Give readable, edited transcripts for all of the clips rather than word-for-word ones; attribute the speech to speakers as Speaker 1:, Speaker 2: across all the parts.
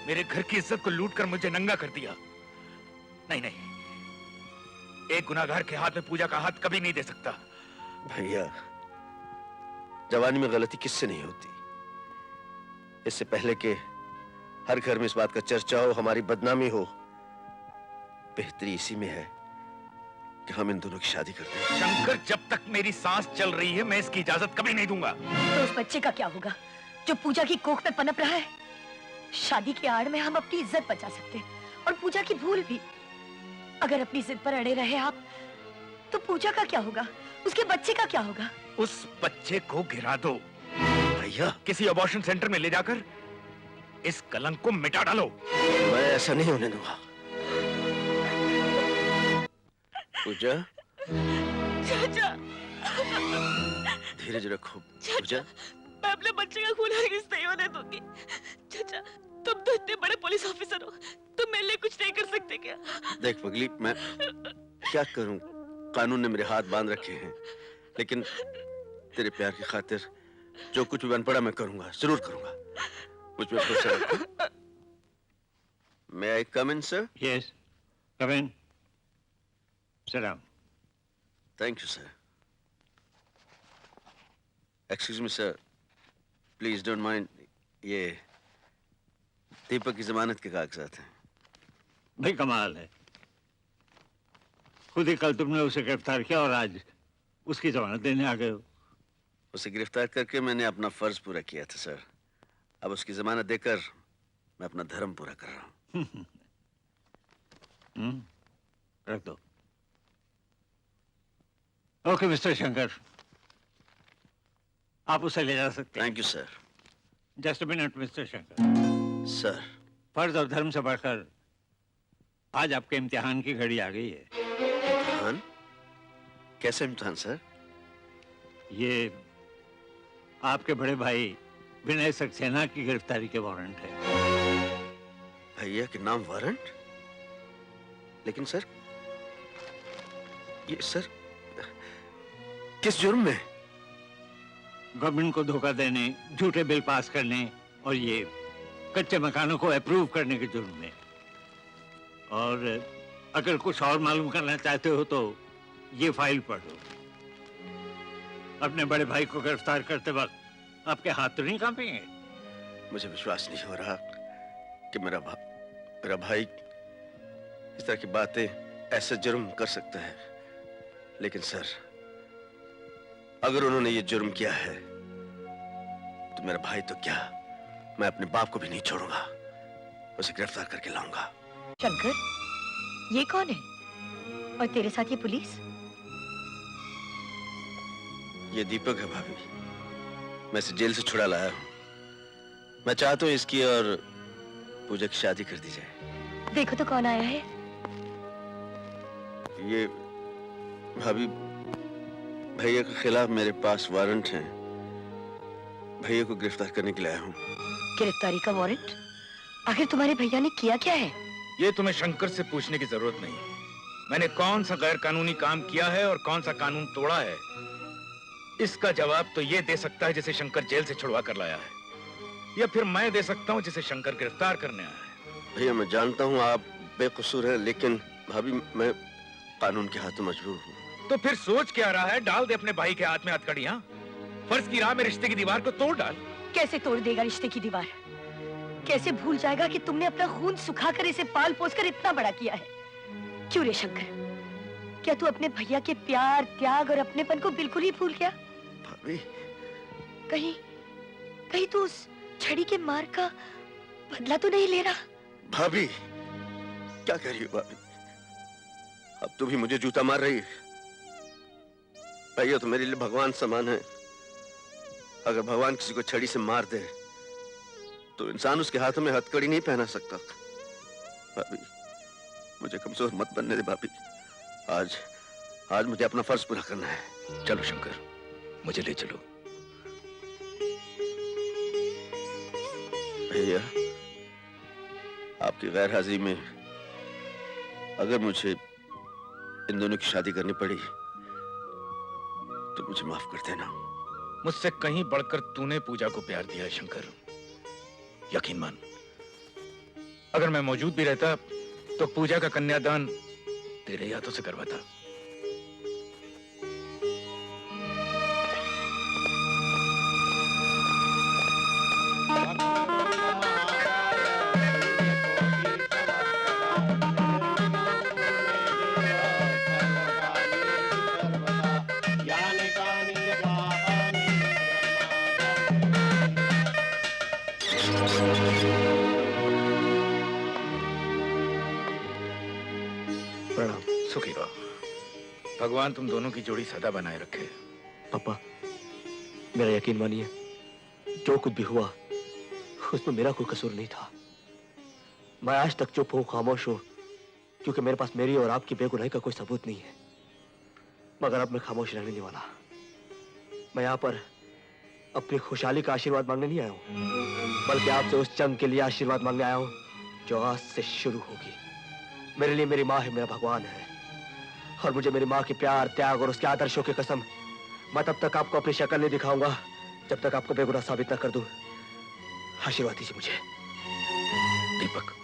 Speaker 1: मेरे घर की इज्जत को लूट कर मुझे नंगा कर दिया। नहीं नहीं, एक गुनाहगार के हाथ में पूजा का हाथ कभी नहीं दे सकता।
Speaker 2: भैया, जवानी में गलती किससे नहीं होती। इससे पहले कि हर घर में इस बात का चर्चा हो, हमारी बदनामी हो, बेहतरी इसी में है कि हम इन दोनों की शादी करते हैं।
Speaker 1: शंकर, जब तक मेरी सांस चल रही है मैं इसकी इजाजत कभी नहीं दूंगा।
Speaker 3: तो उस बच्चे का क्या होगा जो पूजा की कोख में पनप रहा है? शादी की आड़ में हम अपनी इज्जत बचा सकते हैं और पूजा की भूल भी। अगर अपनी जिद पर अड़े रहे आप, तो पूजा का क्या होगा? उसके बच्चे का क्या होगा?
Speaker 1: उस बच्चे को गिरा दो
Speaker 2: भैया,
Speaker 1: किसी अबॉर्शन सेंटर में ले जाकर इस कलंक को मिटा डालो।
Speaker 2: मैं ऐसा नहीं होने दूंगा। पूजा,
Speaker 3: चाचा,
Speaker 2: धीरज रखो। पूजा,
Speaker 3: मैं अपने बच्चे का खून हरगिज़ नहीं होने दूंगी। चाचा, तुम तो इतने बड़े पुलिस ऑफिसर हो, तुम मेरे लिए कुछ नहीं कर सकते क्या?
Speaker 2: देख पगली, मैं क्या करूं? कानून ने मेरे हाथ बांध रखे हैं, लेकिन तेरे प्यार की खातिर जो कुछ भी बन पड़ा मैं करूंगा, जरूर करूंगा। मुझ पे भरोसा रखो। May I come in, sir?
Speaker 4: Yes, come in. Sit down.
Speaker 2: Thank you, sir. Excuse me, sir. Please don't mind. ये दीपक की जमानत के कागजात हैं।
Speaker 4: भाई कमाल है, खुद ही कल तुमने उसे गिरफ्तार किया और आज उसकी जमानत देने आ गए हो।
Speaker 2: उसे गिरफ्तार करके मैंने अपना फर्ज पूरा किया था सर। अब उसकी जमानत देकर मैं अपना धर्म पूरा कर रहा हूँ।
Speaker 4: रख दो। ओके मिस्टर शंकर, आप उसे ले जा सकते हैं।
Speaker 2: Thank you sir.
Speaker 4: Just a minute mister Shankar.
Speaker 2: Sir,
Speaker 4: फर्ज और धर्म से बढ़कर आज आपके इम्तिहान की घड़ी आ गई है।
Speaker 2: इम्तिहान? कैसे इम्तिहान सर?
Speaker 4: ये आपके बड़े भाई विनय सक्सेना की गिरफ्तारी के वारंट है।
Speaker 2: भैया के नाम वारंट? लेकिन सर, ये सर किस जुर्म में?
Speaker 4: गवर्नमेंट को धोखा देने, झूठे बिल पास करने और ये कच्चे मकानों को अप्रूव करने के जुर्म में। और अगर कुछ और मालूम करना चाहते हो तो ये फाइल पढ़ो। अपने बड़े भाई को गिरफ्तार करते वक्त आपके हाथ तो नहीं कांपेंगे?
Speaker 2: मुझे विश्वास नहीं हो रहा कि मेरा भाई इस तरह की बातें, ऐसे जुर्म कर सकता है। लेकिन सर, अगर उन्होंने ये जुर्म किया है तो मेरा भाई तो क्या, मैं अपने बाप को भी नहीं छोड़ूंगा। उसे गिरफ्तार करके लाऊंगा।
Speaker 3: शंकर, ये कौन है? और तेरे साथ ये पुलिस?
Speaker 2: ये दीपक है भाभी। मैं इसे जेल से छुड़ा लाया हूँ। मैं चाहता हूँ इसकी और पूजा की शादी कर दी जाए।
Speaker 3: देखो तो कौन आया है।
Speaker 2: ये भाभी, भैया के खिलाफ मेरे पास वारंट हैं। भैया को गिरफ्तार करने के लिए आया हूँ।
Speaker 3: गिरफ्तारी का वारंट? आखिर तुम्हारे भैया ने किया क्या है?
Speaker 1: ये तुम्हें शंकर से पूछने की जरूरत नहीं। मैंने कौन सा गैर कानूनी काम किया है और कौन सा कानून तोड़ा है, इसका जवाब तो ये दे सकता है जिसे शंकर जेल से छुड़वा कर लाया है, या फिर मैं दे सकता हूँ जिसे शंकर गिरफ्तार करने आया है।
Speaker 2: भैया, मैं जानता हूँ आप बेकसूर हैं, लेकिन भाभी मैं कानून के हाथों मजबूर हूँ।
Speaker 1: तो फिर सोच क्या रहा है? डाल दे अपने भाई के हाथ में हथकड़ियां। फर्ज की राह में रिश्ते की दीवार को तोड़ डाल।
Speaker 3: कैसे तोड़ देगा रिश्ते की दीवार? कैसे भूल जाएगा कि तुमने अपना खून सुखाकर इसे पाल पोस कर इतना बड़ा किया है? क्यों रे शंकर, क्या तू अपने भैया के प्यार, त्याग और अपनेपन को बिल्कुल ही भूल गया?
Speaker 2: भाभी,
Speaker 3: कहीं तू उस छड़ी के मार का बदला तो नहीं ले रहा?
Speaker 2: भाभी क्या कर रही हो भाभी? अब तू भी मुझे जूता मार रही है। भैया तो मेरे लिए भगवान समान है। अगर भगवान किसी को छड़ी से मार दे तो इंसान उसके हाथों में हथकड़ी नहीं पहना सकता। भाभी, मुझे कमजोर मत बनने दे भाभी। आज मुझे अपना फर्ज पूरा करना है।
Speaker 1: चलो शंकर, मुझे ले चलो।
Speaker 2: भैया, आपकी गैर हाजिरी में अगर मुझे इन दोनों की शादी करनी पड़ी तो मुझे माफ कर देना।
Speaker 1: मुझसे कहीं बढ़कर तूने पूजा को प्यार दिया है शंकर, यकीन मान। अगर मैं मौजूद भी रहता तो पूजा का कन्यादान तेरे हाथों से करवाता।
Speaker 2: प्रणाम।
Speaker 1: सुखी रहो। भगवान तुम दोनों की जोड़ी सदा बनाए रखे।
Speaker 5: पापा, मेरा यकीन मानिए, जो कुछ भी हुआ उसमें मेरा कोई कसूर नहीं था। मैं आज तक चुप हूं, खामोश हूं, क्योंकि मेरे पास मेरी और आपकी बेगुनाही का कोई सबूत नहीं है। मगर अब मैं खामोश रहने नहीं वाला। मैं यहाँ पर अपनी खुशहाली का आशीर्वाद मांगने नहीं आया हूँ, बल्कि आपसे उस जंग के लिए आशीर्वाद मांगने आया हूँ जो आज से शुरू होगी। मेरे लिए मेरी माँ है, मेरा भगवान है, और मुझे मेरी माँ के प्यार, त्याग और उसके आदर्शों की कसम, मैं तब तक आपको अपनी शक्ल नहीं दिखाऊंगा जब तक आपको बेगुनाह साबित न कर दूं। आशीर्वाद दीजिए मुझे।
Speaker 1: दीपक,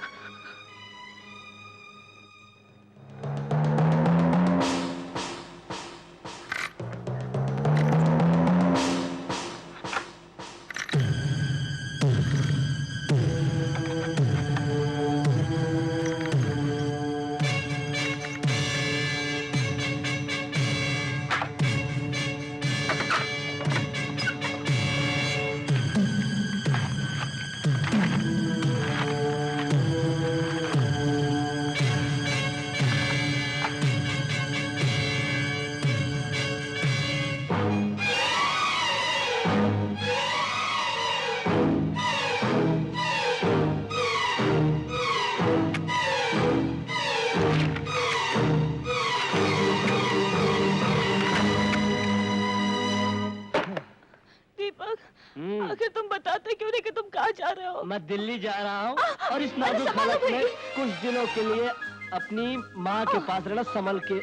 Speaker 3: आखिर तुम बताते क्यों नहीं कि तुम कहाँ जा रहे हो?
Speaker 5: मैं दिल्ली जा रहा हूँ और इस नाजुक हालत में कुछ दिनों के लिए अपनी माँ के पास रहना, संभल के।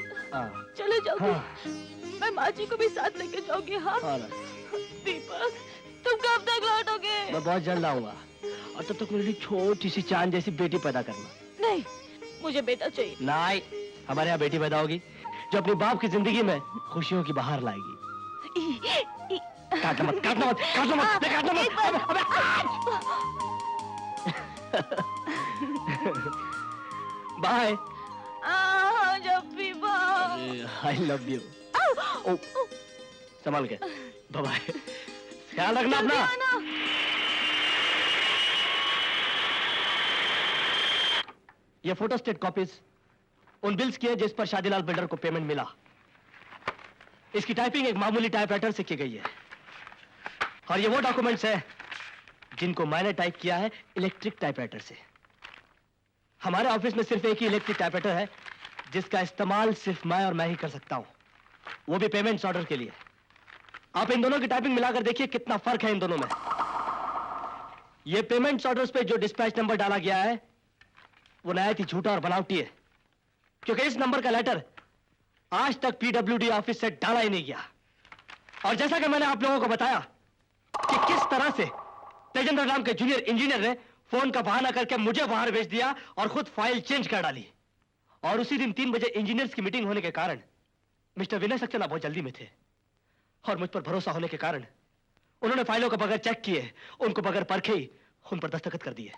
Speaker 3: चले जाओगे?
Speaker 5: हाँ।
Speaker 3: मैं माँ जी को भी साथ लेके जाऊंगी। हाँ दीपक, तुम कब तक लौटोगे?
Speaker 5: मैं बहुत जल्द आऊंगा, और तब तक मेरे लिए छोटी सी चांद जैसी बेटी पैदा करना।
Speaker 3: नहीं, मुझे बेटा चाहिए।
Speaker 5: नहीं, हमारे यहाँ बेटी पैदा होगी जो अपनी बाप की जिंदगी में खुशियों की बहार लाएगी। काटना मत, काटना मत, काटना मत, काटना मत। बाय।
Speaker 3: जब भी
Speaker 5: आई लव यू। संभाल के। बाय। ख्याल रखना अपना। ये फोटो स्टेट कॉपीज उन बिल्स की है जिस पर शादीलाल बिल्डर को पेमेंट मिला। इसकी टाइपिंग एक मामूली टाइपराइटर से की गई है, और ये वो डॉक्यूमेंट्स है जिनको मैंने टाइप किया है इलेक्ट्रिक टाइपराइटर से। हमारे ऑफिस में सिर्फ एक ही इलेक्ट्रिक टाइपराइटर है जिसका इस्तेमाल सिर्फ मैं और मैं ही कर सकता हूं, वो भी पेमेंट्स ऑर्डर के लिए। आप इन दोनों की टाइपिंग मिलाकर देखिए कितना फर्क है इन दोनों में। ये पेमेंट्स ऑर्डर्स पे जो डिस्पैच नंबर डाला गया है वो नहायत ही झूठा और बनावटी है, क्योंकि इस नंबर का लेटर आज तक पीडब्ल्यूडी ऑफिस से डाला ही नहीं गया। और जैसा कि मैंने आप लोगों को बताया कि किस तरह से तेजेंद्र नाम के जूनियर इंजीनियर ने फोन का बहाना करके मुझे बाहर भेज दिया और खुद फाइल चेंज कर डाली, और उसी दिन 3 बजे इंजीनियर्स की मीटिंग होने के कारण मिस्टर विनय सक्सेना बहुत जल्दी में थे, और मुझ पर भरोसा होने के कारण उन्होंने फाइलों को बगैर चेक किए, उनको बगैर परखे ही उन पर दस्तखत कर दिए।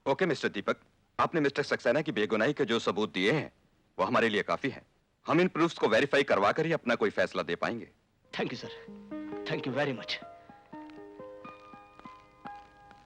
Speaker 6: ओके मिस्टर दीपक, आपने मिस्टर सक्सेना की बेगुनाही के जो सबूत दिए हैं वो हमारे लिए काफी हैं। हम इन प्रूफ्स को वेरीफाई करवा कर ही अपना कोई फैसला दे पाएंगे।
Speaker 5: Thank you sir, thank you very much.